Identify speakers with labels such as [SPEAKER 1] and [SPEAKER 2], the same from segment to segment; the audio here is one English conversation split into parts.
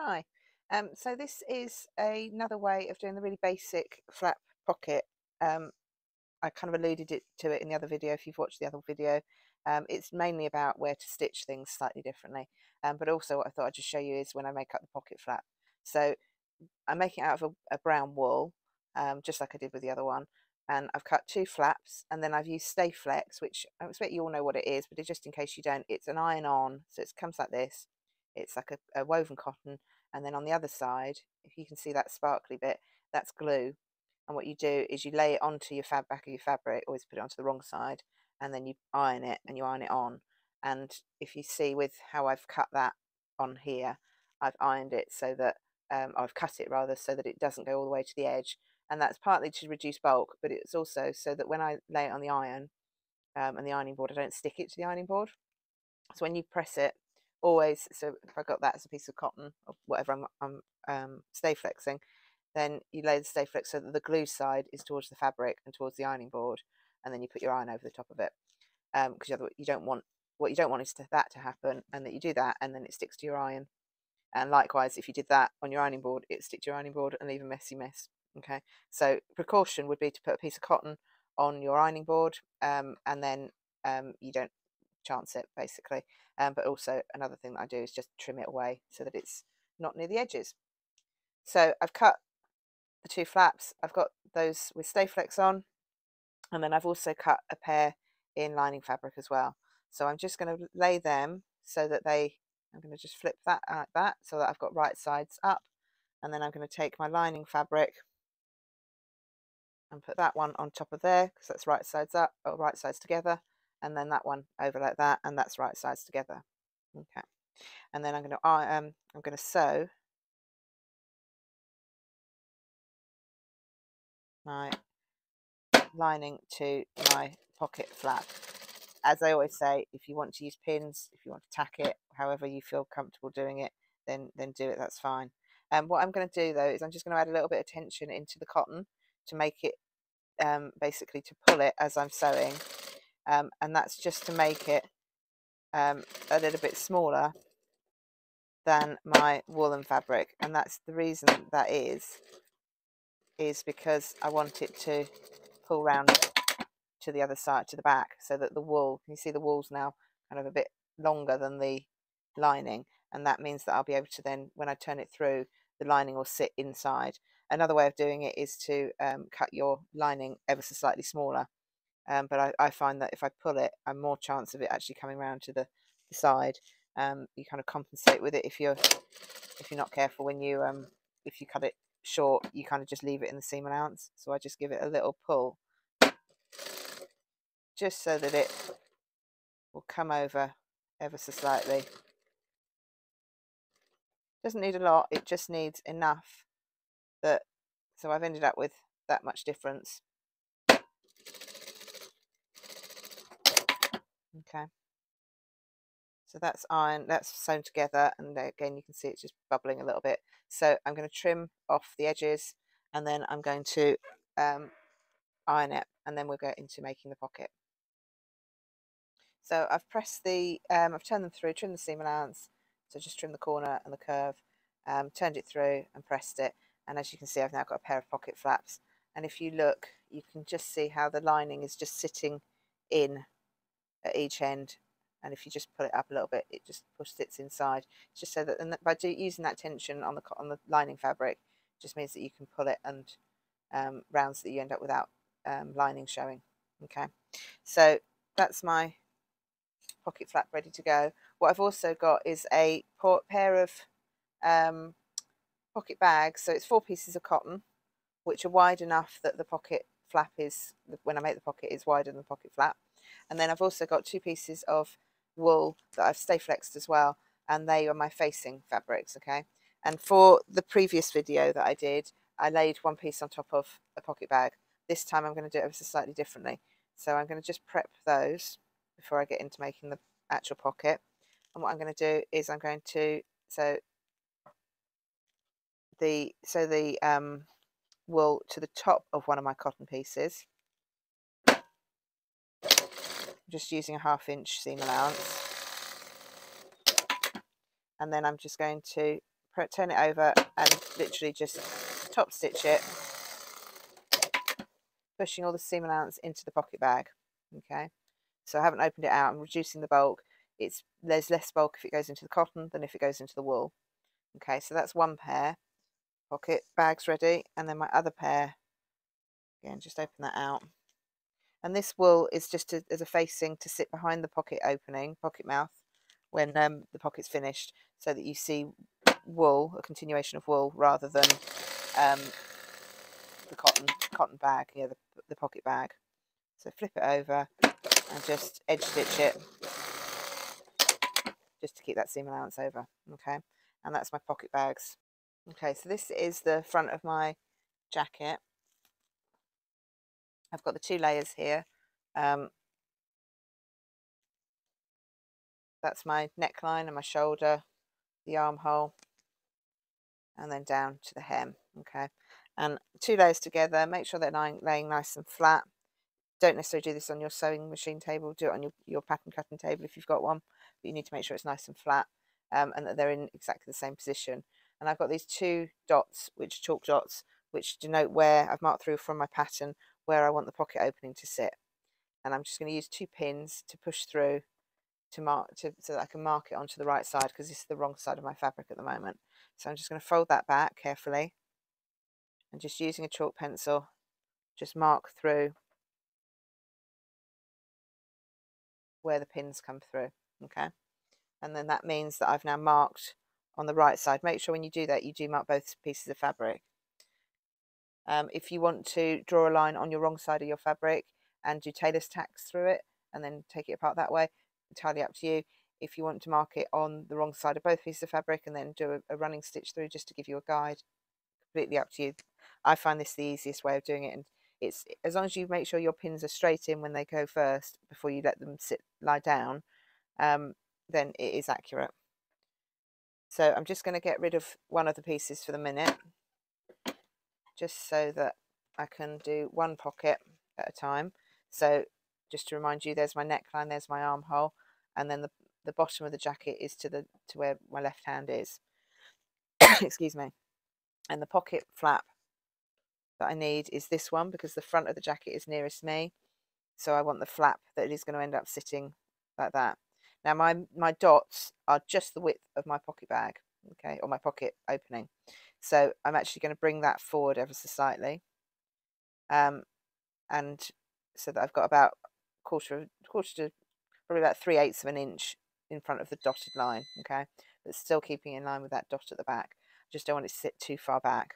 [SPEAKER 1] Hi. So this is another way of doing the really basic flap pocket. I kind of to it in the other video if you've watched the other video. It's mainly about where to stitch things slightly differently. But also what I thought I'd just show you is when I make up the pocket flap. So I'm making it out of a brown wool, just like I did with the other one. And I've cut two flaps, and then I've used Stay-Flex, which I expect you all know what it is, but just in case you don't, it's an iron-on, so it comes like this. It's like a woven cotton, and then on the other side, if you can see that sparkly bit, that's glue. And what you do is you lay it onto your back of your fabric, always put it onto the wrong side, and then you iron it, and you iron it on. And if you see with how I've cut that on here, I've ironed it so that I've cut it rather so that it doesn't go all the way to the edge, and that's partly to reduce bulk, but it's also so that when I lay it on the iron and the ironing board, I don't stick it to the ironing board. So when you press it, always, so if I got that as a piece of cotton or whatever I'm Stay-Flexing, then you lay the Stay-Flex so that the glue side is towards the fabric and towards the ironing board, and then you put your iron over the top of it, because you don't want, what you don't want is that to happen, and that you do that and then it sticks to your iron. And likewise, if you did that on your ironing board, it'd stick to your ironing board and leave a messy mess. Okay, so precaution would be to put a piece of cotton on your ironing board, and then you don't chance it, basically. But also another thing that I do is just trim it away so that it's not near the edges. So I've cut the two flaps. I've got those with Stay-Flex on, and then I've also cut a pair in lining fabric as well. So I'm just going to lay them so that I'm going to just flip that like that so that I've got right sides up, and then I'm going to take my lining fabric and put that one on top of there because that's right sides up or right sides together, and then that one over like that, and that's right sides together. Okay, and then I'm going to sew my lining to my pocket flap. As I always say, if you want to use pins, if you want to tack it, however you feel comfortable doing it, then do it, that's fine. What I'm going to do though is I'm just going to add a little bit of tension into the cotton to make it basically to pull it as I'm sewing, and that's just to make it a little bit smaller than my woolen fabric, and that's the reason that is because I want it to pull round to the other side, to the back, so that the wool, you see the wool's now kind of a bit longer than the lining, and that means that I'll be able to then, when I turn it through, the lining will sit inside. Another way of doing it is to cut your lining ever so slightly smaller, but I find that if I pull it, I'm more chance of it actually coming around to the side. You kind of compensate with it if you're not careful when you if you cut it short, you kind of just leave it in the seam allowance. So I just give it a little pull just so that it will come over ever so slightly. Doesn't need a lot, it just needs enough that, so I've ended up with that much difference. Okay, so that's iron, that's sewn together, and again you can see it's just bubbling a little bit. So I'm going to trim off the edges, and then I'm going to iron it, and then we'll go into making the pocket. So I've pressed I've turned them through, trimmed the seam allowance, so just trim the corner and the curve, turned it through and pressed it, and as you can see I've now got a pair of pocket flaps. And if you look, you can just see how the lining is just sitting in at each end, and if you just pull it up a little bit, it just sits inside. It's just so that, and by using that tension on the lining fabric, it just means that you can pull it and round so that you end up without lining showing. Okay, so that's my pocket flap ready to go. What I've also got is a pair of pocket bags. So it's 4 pieces of cotton, which are wide enough that the pocket flap is, when I make the pocket, is wider than the pocket flap. And then I've also got 2 pieces of wool that I've Stay-Flexed as well, and they are my facing fabrics. Okay, and for the previous video that I did, I laid 1 piece on top of a pocket bag. This time I'm going to do it ever so slightly differently. So I'm going to just prep those before I get into making the actual pocket. And what I'm going to do is I'm going to sew the wool to the top of one of my cotton pieces, just using a 1/2 inch seam allowance, and then I'm just going to turn it over and literally just top stitch it, pushing all the seam allowance into the pocket bag. Okay, so I haven't opened it out. I'm reducing the bulk. There's less bulk if it goes into the cotton than if it goes into the wool. Okay, so that's one pair pocket bags ready, and then my other pair, again, just open that out. And this wool is just as a facing to sit behind the pocket opening, pocket mouth, when the pocket's finished, so that you see wool, a continuation of wool, rather than the cotton bag, yeah, the pocket bag. So flip it over and just edge stitch it, just to keep that seam allowance over. Okay, and that's my pocket bags. Okay, so this is the front of my jacket. I've got the 2 layers here. That's my neckline and my shoulder, the armhole, and then down to the hem. Okay, and 2 layers together. Make sure they're laying nice and flat. Don't necessarily do this on your sewing machine table. Do it on your pattern cutting table if you've got one. But you need to make sure it's nice and flat, and that they're in exactly the same position. And I've got these 2 dots, which chalk dots, which denote where I've marked through from my pattern where I want the pocket opening to sit. And I'm just going to use 2 pins to push through so that I can mark it onto the right side, because this is the wrong side of my fabric at the moment. So I'm just going to fold that back carefully, and just using a chalk pencil, just mark through where the pins come through. Okay, and then that means that I've now marked on the right side. Make sure when you do that, you do mark both pieces of fabric. If you want to draw a line on your wrong side of your fabric and do tailor's tacks through it and then take it apart that way, entirely up to you. If you want to mark it on the wrong side of both pieces of fabric and then do a running stitch through just to give you a guide, completely up to you. I find this the easiest way of doing it, and it's as long as you make sure your pins are straight in when they go first before you let them lie down, then it is accurate. So I'm just going to get rid of one of the pieces for the minute, just so that I can do one pocket at a time. So just to remind you, there's my neckline, there's my armhole, and then the bottom of the jacket is to where my left hand is. Excuse me. And the pocket flap that I need is this one, because the front of the jacket is nearest me. So I want the flap that is going to end up sitting like that. Now my dots are just the width of my pocket bag, okay, or my pocket opening. So I'm actually going to bring that forward ever so slightly, and so that I've got about quarter to probably about 3/8 of an inch in front of the dotted line. Okay, but still keeping in line with that dot at the back. Just don't want it to sit too far back.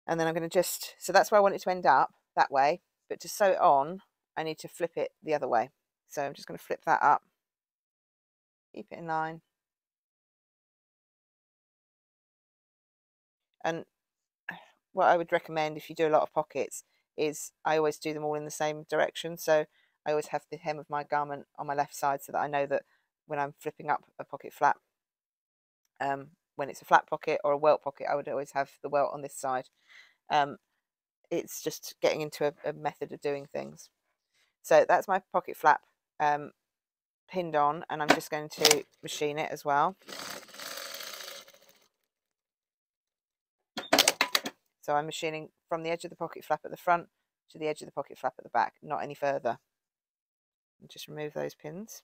[SPEAKER 1] And then I'm going to so that's where I want it to end up, that way. But to sew it on, I need to flip it the other way. So I'm just going to flip that up, keep it in line. And what I would recommend if you do a lot of pockets is I always do them all in the same direction. So I always have the hem of my garment on my left side, so that I know that when I'm flipping up a pocket flap, when it's a flat pocket or a welt pocket, I would always have the welt on this side. It's just getting into a method of doing things. So that's my pocket flap pinned on, and I'm just going to machine it as well. So I'm machining from the edge of the pocket flap at the front to the edge of the pocket flap at the back, not any further. And just remove those pins.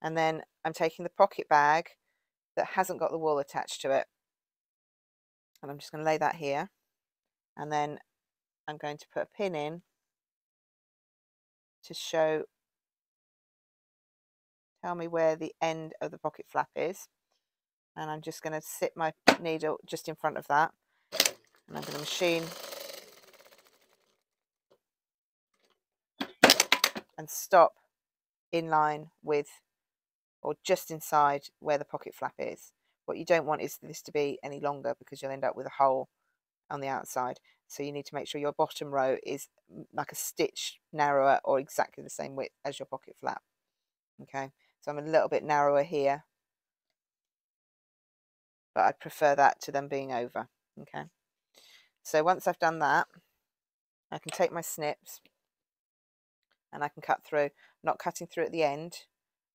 [SPEAKER 1] And then I'm taking the pocket bag that hasn't got the wool attached to it, and I'm just going to lay that here, and then I'm going to put a pin in to tell me where the end of the pocket flap is. And I'm just going to sit my needle just in front of that, and I'm going to machine and stop in line with, or just inside where the pocket flap is. What you don't want is this to be any longer, because you'll end up with a hole on the outside. So you need to make sure your bottom row is like a stitch narrower, or exactly the same width as your pocket flap. Okay, so I'm a little bit narrower here, but I'd prefer that to them being over. Okay, so once I've done that, I can take my snips and I can cut through, not cutting through at the end,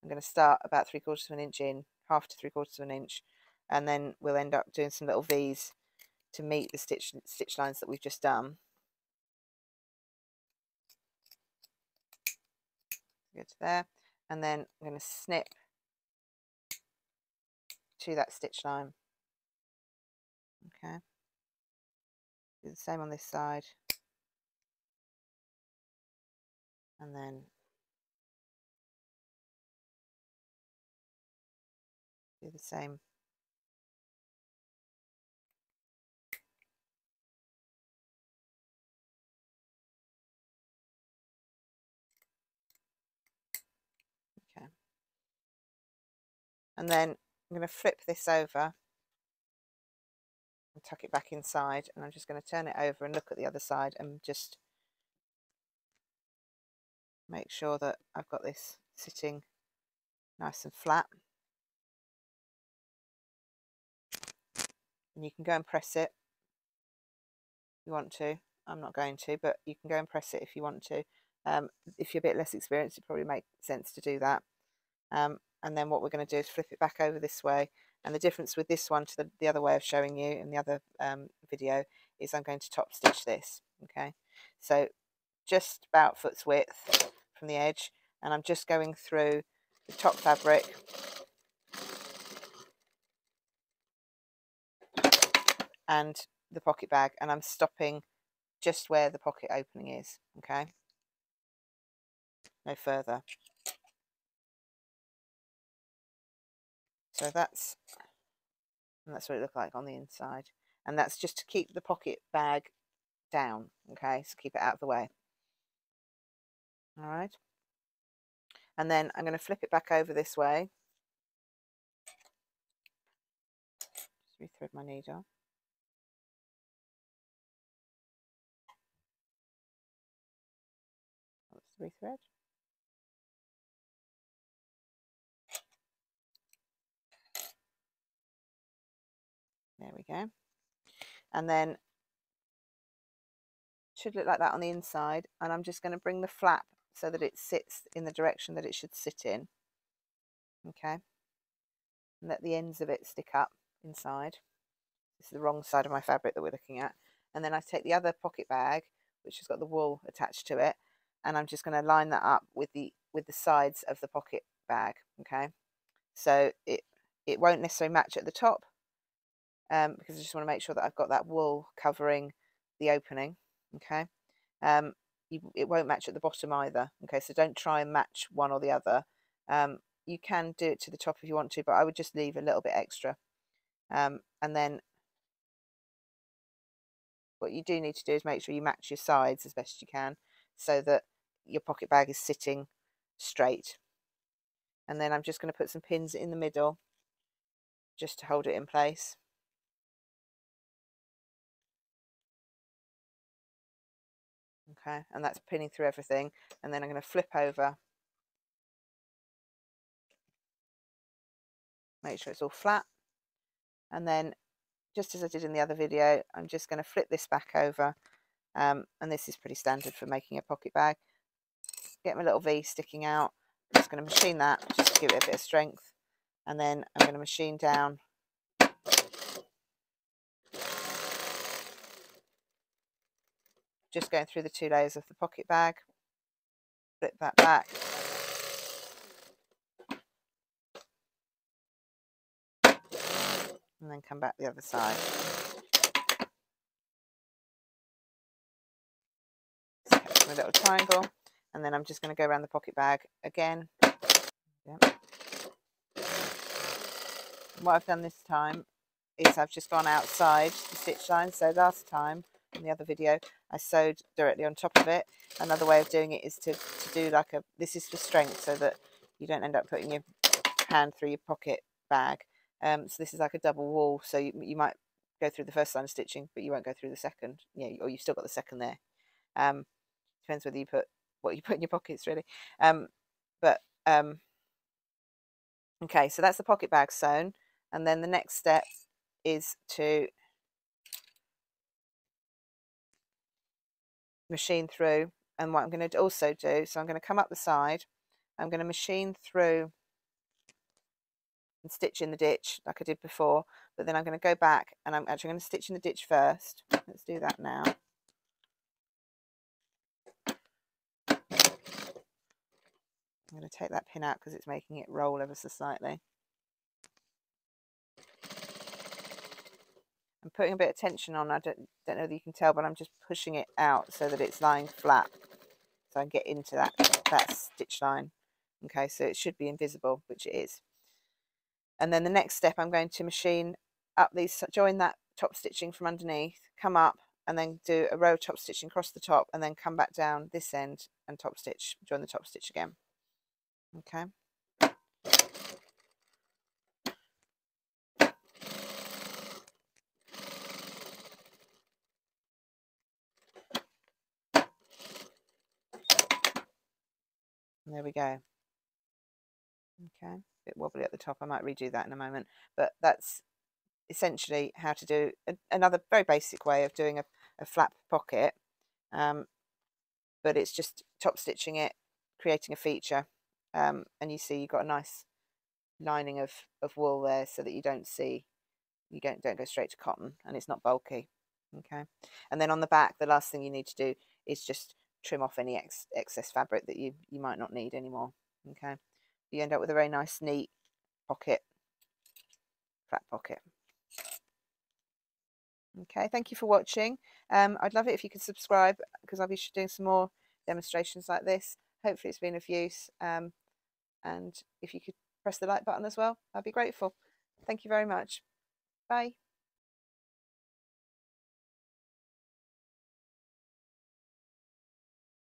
[SPEAKER 1] I'm going to start about 3/4 of an inch in, half to 3/4 of an inch, and then we'll end up doing some little V's to meet the stitch lines that we've just done. Go to there, and then I'm going to snip to that stitch line. Okay, do the same on this side, and then do the same. Okay, and then I'm going to flip this over and tuck it back inside, and I'm just going to turn it over and look at the other side and just make sure that I've got this sitting nice and flat. And you can go and press it if you want to. I'm not going to, but you can go and press it if you want to. If you're a bit less experienced, it probably makes sense to do that. And then what we're going to do is flip it back over this way. And the difference with this one to the other way of showing you in the other video is I'm going to top stitch this. Okay, so just about foot's width from the edge, and I'm just going through the top fabric and the pocket bag, and I'm stopping just where the pocket opening is. Okay, no further. So that's what it looked like on the inside, and that's just to keep the pocket bag down. Okay, so keep it out of the way. All right, and then I'm going to flip it back over this way. Just rethread my needle. Let's rethread. There we go. And then should look like that on the inside, and I'm just going to bring the flap so that it sits in the direction that it should sit in. Okay, and let the ends of it stick up inside. This is the wrong side of my fabric that we're looking at. And then I take the other pocket bag, which has got the wool attached to it, and I'm just going to line that up with the sides of the pocket bag. Okay, so it won't necessarily match at the top, because I just want to make sure that I've got that wool covering the opening. Okay, it won't match at the bottom either. Okay, so don't try and match one or the other. You can do it to the top if you want to, but I would just leave a little bit extra. And then what you do need to do is make sure you match your sides as best you can, so that your pocket bag is sitting straight. And then I'm just going to put some pins in the middle just to hold it in place. Okay, and that's pinning through everything. And then I'm going to flip over, make sure it's all flat, and then just as I did in the other video, I'm just going to flip this back over, and this is pretty standard for making a pocket bag. Get my little V sticking out. I'm just going to machine that just to give it a bit of strength, and then I'm going to machine down just going through the 2 layers of the pocket bag, flip that back, and then come back the other side. Catch my little triangle, and then I'm just going to go around the pocket bag again. Yep. What I've done this time is I've just gone outside the stitch line. So last time in the other video I sewed directly on top of it. Another way of doing it is to do like a, this is for strength so that you don't end up putting your hand through your pocket bag. So this is like a double wall, so you might go through the first line of stitching but you won't go through the second, or you've still got the second there. Depends whether you put what you put in your pockets really. Okay, so that's the pocket bag sewn, and then the next step is to machine through. And what I'm going to also do, so I'm going to come up the side, I'm going to machine through and stitch in the ditch like I did before, but then I'm going to go back and I'm actually going to stitch in the ditch first. Let's do that now. I'm going to take that pin out because it's making it roll ever so slightly. I'm putting a bit of tension on. I don't know whether you can tell, but I'm just pushing it out so that it's lying flat, so I can get into that stitch line. Okay, so it should be invisible, which it is. And then the next step, I'm going to machine up these, join that top stitching from underneath, come up, and then do a row of top stitching across the top, and then come back down this end and top stitch, join the top stitch again. Okay. And there we go. Okay, a bit wobbly at the top. I might redo that in a moment, but that's essentially how to do another very basic way of doing a flap pocket, but it's just top stitching it, creating a feature, and you see you've got a nice lining of wool there, so that you don't go straight to cotton, and it's not bulky. Okay, and then on the back, the last thing you need to do is just trim off any excess fabric that you might not need anymore. Okay, you end up with a very nice, neat pocket, flap pocket. Okay, thank you for watching. I'd love it if you could subscribe, because I'll be doing some more demonstrations like this. Hopefully it's been of use, and if you could press the like button as well, I'd be grateful. Thank you very much. Bye.